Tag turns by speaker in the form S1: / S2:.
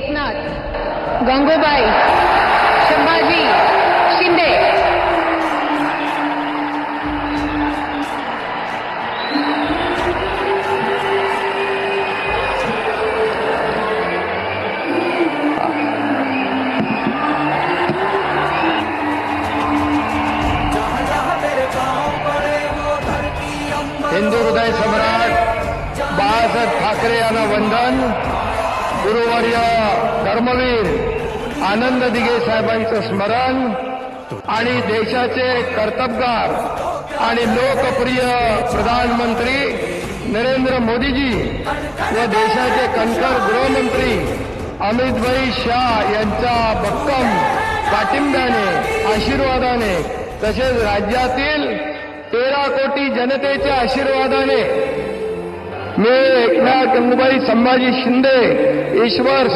S1: एकनाथ, गंगूबाई, संभाजी शिंदे.
S2: हिंदू हृदय सम्राट बाळासाहेब ठाकरे यांना वंदन. गुरुवर्य धर्मवीर आनंद दिघे साहेबांचं स्मरण आणि देशाचे कर्तबगार आणि लोकप्रिय प्रधानमंत्री नरेंद्र मोदीजी व देशाचे कणखर गृहमंत्री अमितभाई शाह यांच्या भक्कम पाठिंब्याने, आशीर्वादाने तसेच राज्यातील 13 कोटी जनतेच्या आशीर्वादाने मी एकनाथ, गंगूबाई, संभाजी शिंदे, ईश्वर